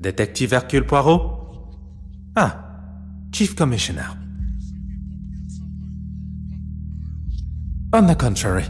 Detective Hercule Poirot? Ah, Chief Commissioner. On the contrary,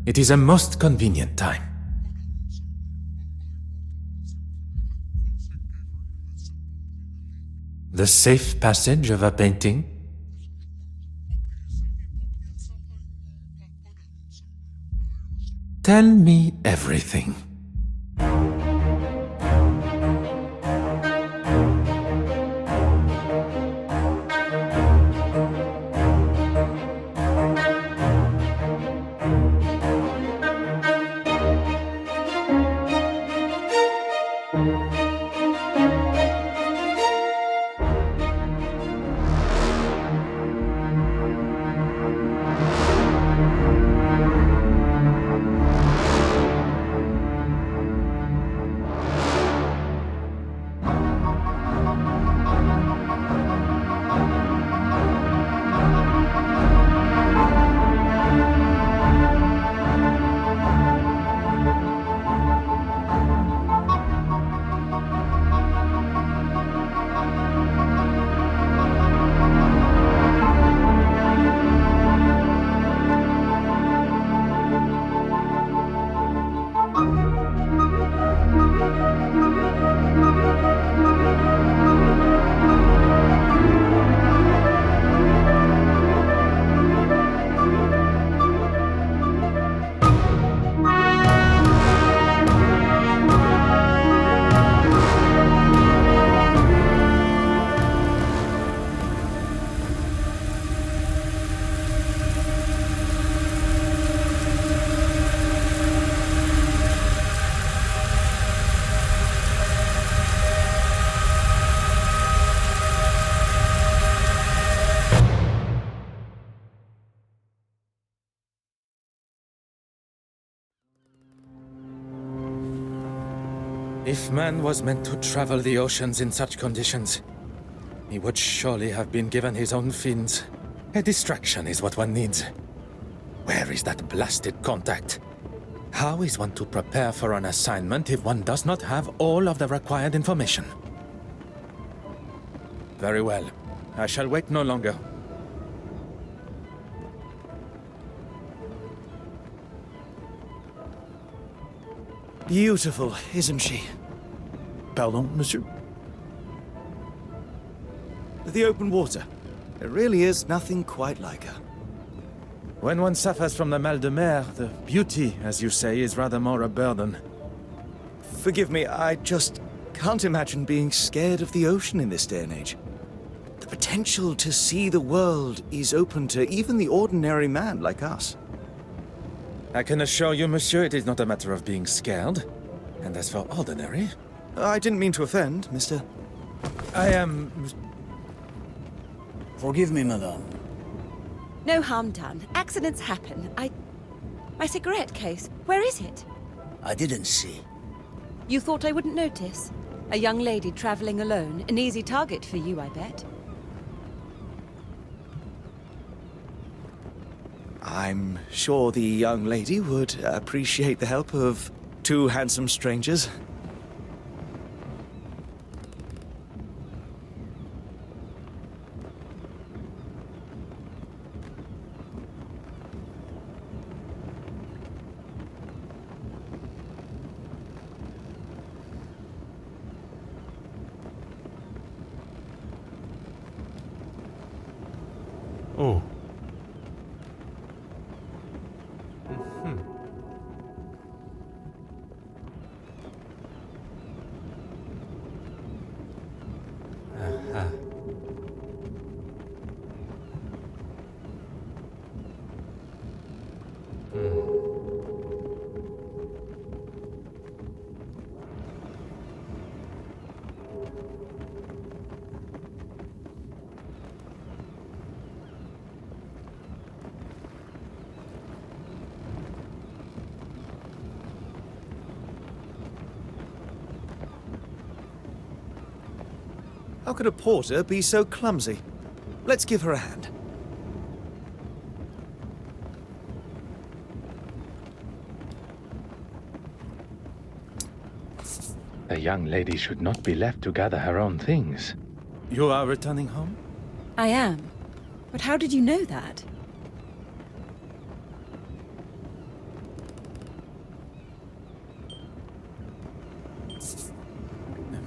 it is a most convenient time. The safe passage of a painting? Tell me everything. If man was meant to travel the oceans in such conditions, he would surely have been given his own fins. A distraction is what one needs. Where is that blasted contact? How is one to prepare for an assignment if one does not have all of the required information? Very well. I shall wait no longer. Beautiful, isn't she? Pardon, monsieur? The open water. There really is nothing quite like her. When one suffers from the mal de mer, the beauty, as you say, is rather more a burden. Forgive me, I just can't imagine being scared of the ocean in this day and age. The potential to see the world is open to even the ordinary man like us. I can assure you, monsieur, it is not a matter of being scared. And as for ordinary... I didn't mean to offend, Mr. I am... Forgive me, madame. No harm done. Accidents happen. My cigarette case, where is it? I didn't see. You thought I wouldn't notice? A young lady traveling alone. An easy target for you, I bet. I'm sure the young lady would appreciate the help of two handsome strangers. Oh. How could a porter be so clumsy? Let's give her a hand. The young lady should not be left to gather her own things. You are returning home? I am. But how did you know that?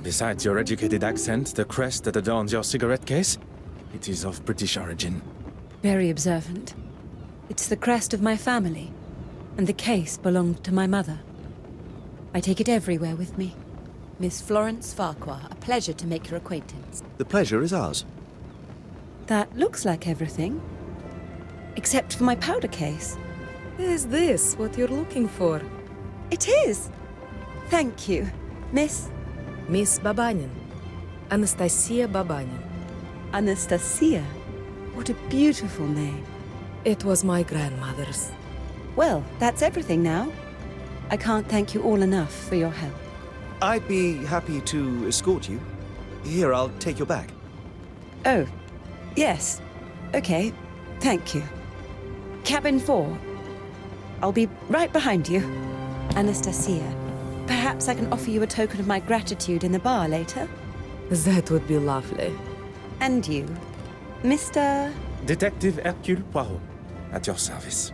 Besides your educated accent, the crest that adorns your cigarette case, it is of British origin. Very observant. It's the crest of my family, and the case belonged to my mother. I take it everywhere with me. Miss Florence Farquhar, a pleasure to make your acquaintance. The pleasure is ours. That looks like everything. Except for my powder case. Is this what you're looking for? It is! Thank you, Miss Miss Babanin. Anastasia Babanin. Anastasia. What a beautiful name. It was my grandmother's. Well, that's everything now. I can't thank you all enough for your help. I'd be happy to escort you. Here, I'll take your bag. Oh, yes. Okay, thank you. Cabin 4. I'll be right behind you. Anastasia, perhaps I can offer you a token of my gratitude in the bar later? That would be lovely. And you, Mr. Detective Hercule Poirot, at your service.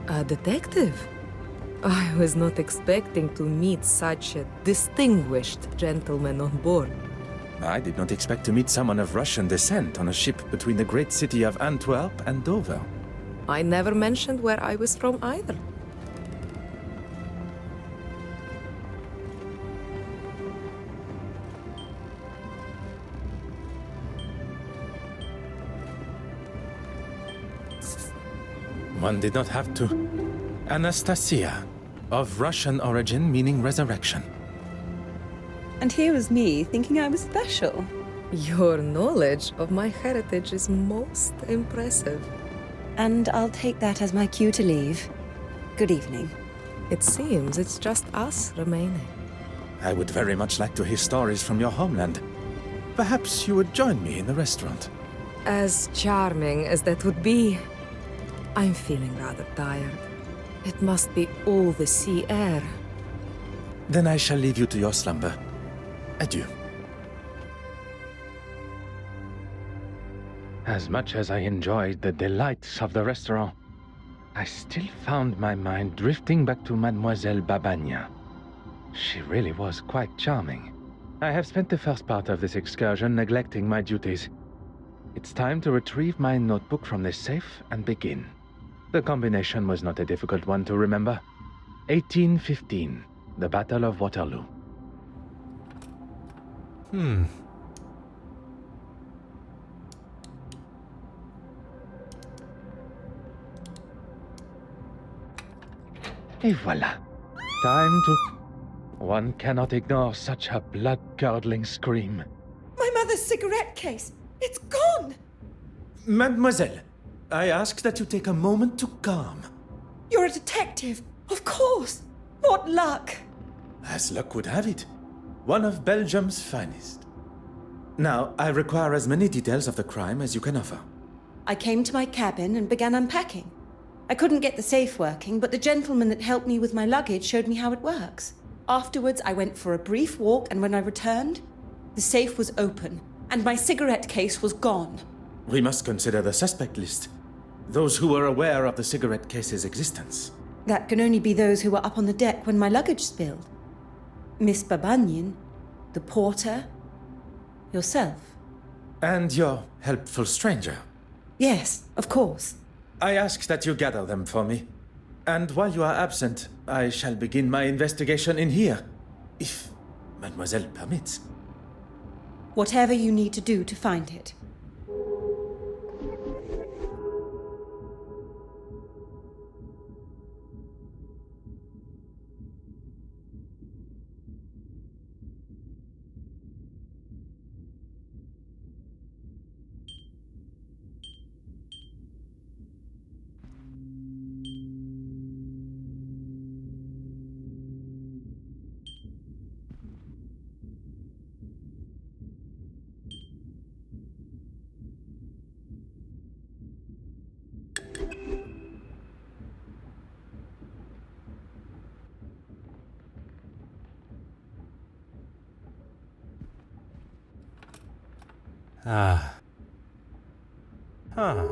A detective? I was not expecting to meet such a distinguished gentleman on board. I did not expect to meet someone of Russian descent on a ship between the great city of Antwerp and Dover. I never mentioned where I was from either. One did not have to. Anastasia, of Russian origin meaning resurrection. And here was me thinking I was special. Your knowledge of my heritage is most impressive. And I'll take that as my cue to leave. Good evening. It seems it's just us remaining. I would very much like to hear stories from your homeland. Perhaps you would join me in the restaurant. As charming as that would be, I'm feeling rather tired. It must be all the sea air. Then I shall leave you to your slumber. Adieu. As much as I enjoyed the delights of the restaurant, I still found my mind drifting back to Mademoiselle Babagna. She really was quite charming. I have spent the first part of this excursion neglecting my duties. It's time to retrieve my notebook from the safe and begin. The combination was not a difficult one to remember. 1815, the Battle of Waterloo. Et voilà. Time to... One cannot ignore such a blood-curdling scream. My mother's cigarette case! It's gone! Mademoiselle, I ask that you take a moment to calm. You're a detective, of course! What luck! As luck would have it, one of Belgium's finest. Now, I require as many details of the crime as you can offer. I came to my cabin and began unpacking. I couldn't get the safe working, but the gentleman that helped me with my luggage showed me how it works. Afterwards, I went for a brief walk, and when I returned, the safe was open, and my cigarette case was gone. We must consider the suspect list. Those who were aware of the cigarette case's existence. That can only be those who were up on the deck when my luggage spilled. Miss Babanian, the porter, yourself. And your helpful stranger. Yes, of course. I ask that you gather them for me. And while you are absent, I shall begin my investigation in here, if Mademoiselle permits. Whatever you need to do to find it. Ah. Huh.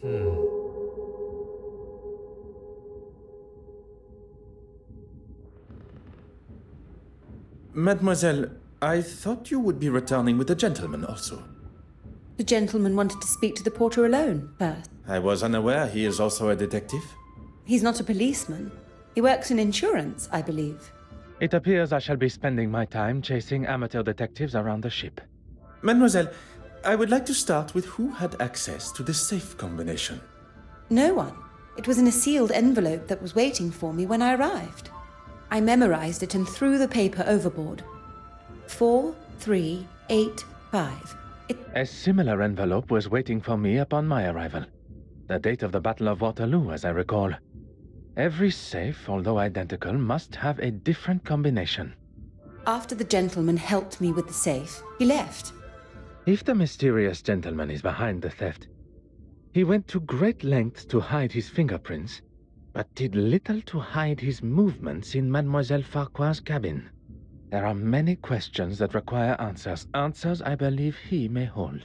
Oh. Mademoiselle, I thought you would be returning with the gentleman also. The gentleman wanted to speak to the porter alone first. I was unaware he is also a detective. He's not a policeman. He works in insurance, I believe. It appears I shall be spending my time chasing amateur detectives around the ship. Mademoiselle, I would like to start with who had access to the safe combination. No one. It was in a sealed envelope that was waiting for me when I arrived. I memorized it and threw the paper overboard. 4385. A similar envelope was waiting for me upon my arrival. The date of the Battle of Waterloo, as I recall. Every safe, although identical, must have a different combination. After the gentleman helped me with the safe, he left. If the mysterious gentleman is behind the theft, he went to great lengths to hide his fingerprints, but did little to hide his movements in Mademoiselle Farquhar's cabin. There are many questions that require answers. Answers I believe he may hold.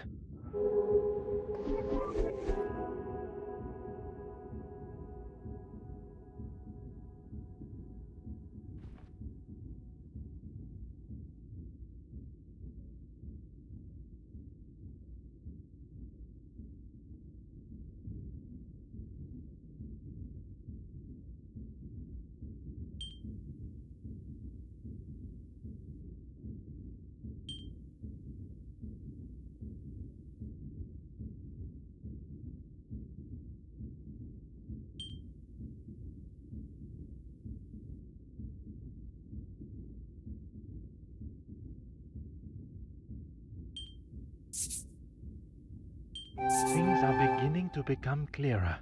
Things are beginning to become clearer.